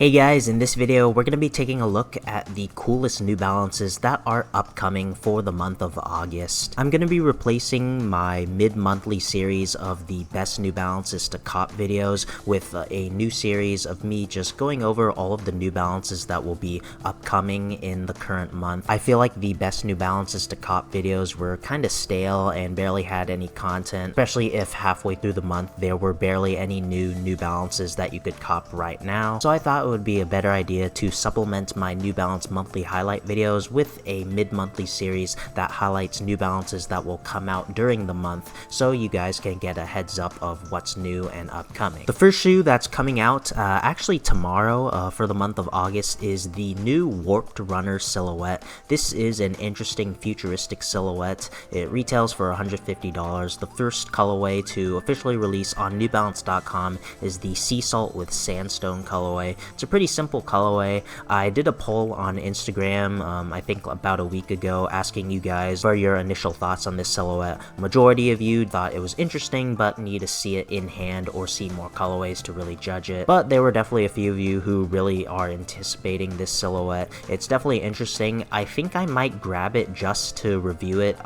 Hey guys, in this video we're going to be taking a look at the coolest New Balances that are upcoming for the month of August. I'm going to be replacing my mid-monthly series of the best New Balances to cop videos with a new series of me just going over all of the New Balances that will be upcoming in the current month. I feel like the best New Balances to cop videos were kind of stale and barely had any content, especially if halfway through the month there were barely any New Balances that you could cop right now. So I thought it would be a better idea to supplement my New Balance monthly highlight videos with a mid-monthly series that highlights New Balances that will come out during the month, so you guys can get a heads up of what's new and upcoming. The first shoe that's coming out actually tomorrow for the month of August is the new Warped Runner silhouette. This is an interesting futuristic silhouette. It retails for $150. The first colorway to officially release on newbalance.com is the Sea Salt with Sandstone colorway. It's a pretty simple colorway. I did a poll on Instagram, I think about a week ago, asking you guys for your initial thoughts on this silhouette. Majority of you thought it was interesting, but need to see it in hand or see more colorways to really judge it. But there were definitely a few of you who really are anticipating this silhouette. It's definitely interesting. I think I might grab it just to review it.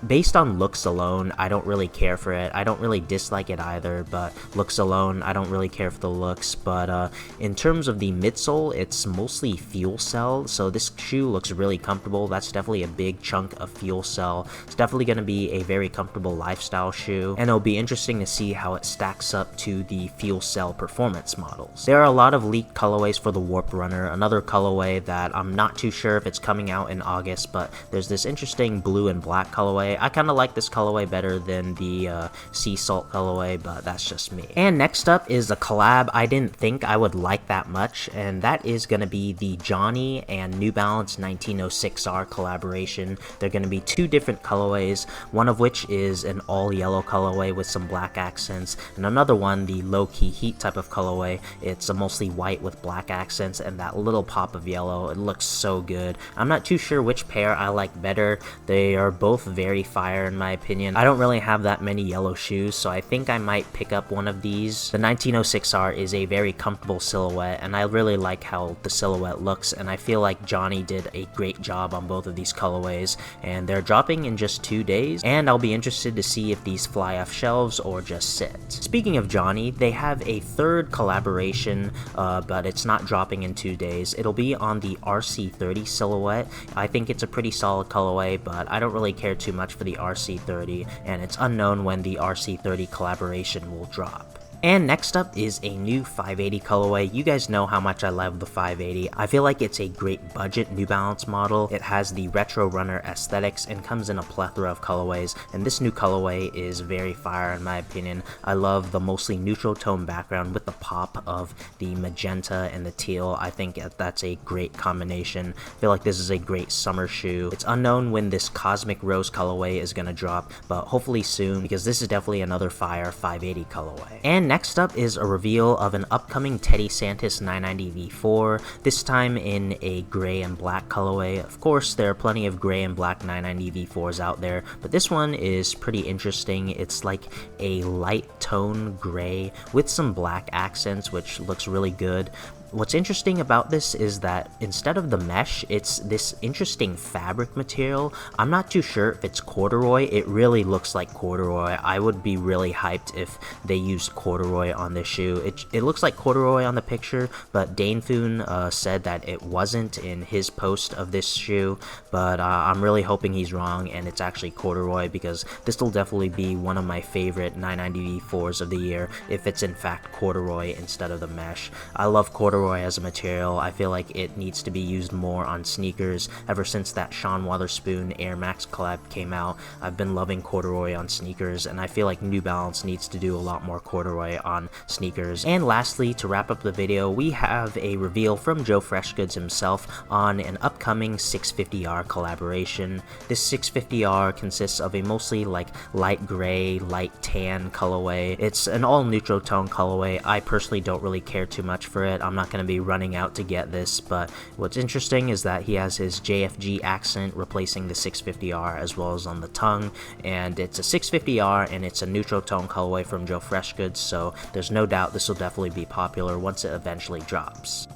Based on looks alone, I don't really care for it. I don't really dislike it either, but looks alone, I don't really care for the looks. But in terms of the midsole, it's mostly fuel cell, so this shoe looks really comfortable. That's definitely a big chunk of fuel cell. It's definitely going to be a very comfortable lifestyle shoe, and it'll be interesting to see how it stacks up to the fuel cell performance models. There are a lot of leaked colorways for the Warped Runner. Another colorway that I'm not too sure if it's coming out in August, but there's this interesting blue and black colorway. I kind of like this colorway better than the Sea Salt colorway, but that's just me. And next up is a collab I didn't think I would like that much, and that is going to be the Johnny and New Balance 1906R collaboration. They're going to be two different colorways, one of which is an all yellow colorway with some black accents, and another one, the low-key heat type of colorway. It's a mostly white with black accents and that little pop of yellow. It looks so good. I'm not too sure which pair I like better. They are both very fire in my opinion. I don't really have that many yellow shoes, so I think I might pick up one of these. The 1906R is a very comfortable silhouette, and I really like how the silhouette looks, and I feel like Johnny did a great job on both of these colorways, and they're dropping in just 2 days, and I'll be interested to see if these fly off shelves or just sit. Speaking of Johnny, they have a third collaboration, but it's not dropping in 2 days. It'll be on the RC30 silhouette. I think it's a pretty solid colorway, but I don't really care too much for the RC30, and it's unknown when the RC30 collaboration will drop. And next up is a new 580 colorway. You guys know how much I love the 580. I feel like it's a great budget New Balance model. It has the retro runner aesthetics and comes in a plethora of colorways, and this new colorway is very fire in my opinion. I love the mostly neutral tone background with the pop of the magenta and the teal. I think that's a great combination. I feel like this is a great summer shoe. It's unknown when this Cosmic Rose colorway is gonna drop, but hopefully soon, because this is definitely another fire 580 colorway. And next up is a reveal of an upcoming Teddy Santis 990 V4, this time in a gray and black colorway. Of course, there are plenty of gray and black 990 V4s out there, but this one is pretty interesting. It's like a light tone gray with some black accents, which looks really good. What's interesting about this is that instead of the mesh, it's this interesting fabric material. I'm not too sure if it's corduroy. It really looks like corduroy. I would be really hyped if they used corduroy on this shoe. It looks like corduroy on the picture, but Dane Foon said that it wasn't in his post of this shoe, but I'm really hoping he's wrong and it's actually corduroy, because this will definitely be one of my favorite 990 V4s of the year if it's in fact corduroy instead of the mesh. I love corduroy as a material. I feel like it needs to be used more on sneakers. Ever since that Sean Wotherspoon Air Max collab came out, I've been loving corduroy on sneakers, and I feel like New Balance needs to do a lot more corduroy on sneakers. And lastly, to wrap up the video, we have a reveal from Joe Freshgoods himself on an upcoming 650R collaboration. This 650R consists of a mostly like light gray, light tan colorway. It's an all neutral tone colorway. I personally don't really care too much for it. I'm not going to be running out to get this, but what's interesting is that he has his JFG accent replacing the 650R as well as on the tongue, and it's a 650R and it's a neutral tone colorway from Joe Freshgoods, so there's no doubt this will definitely be popular once it eventually drops.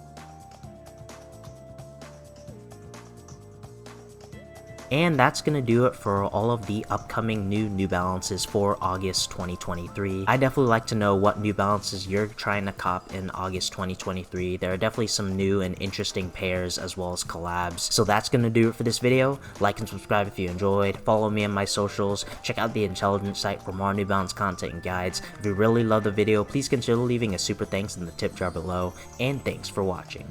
And that's gonna do it for all of the upcoming New Balances for August 2023. I definitely like to know what New Balances you're trying to cop in August 2023. There are definitely some new and interesting pairs as well as collabs. So that's gonna do it for this video. Like and subscribe if you enjoyed. Follow me on my socials. Check out the Intelligence site for more New Balance content and guides. If you really love the video, please consider leaving a super thanks in the tip jar below. And thanks for watching.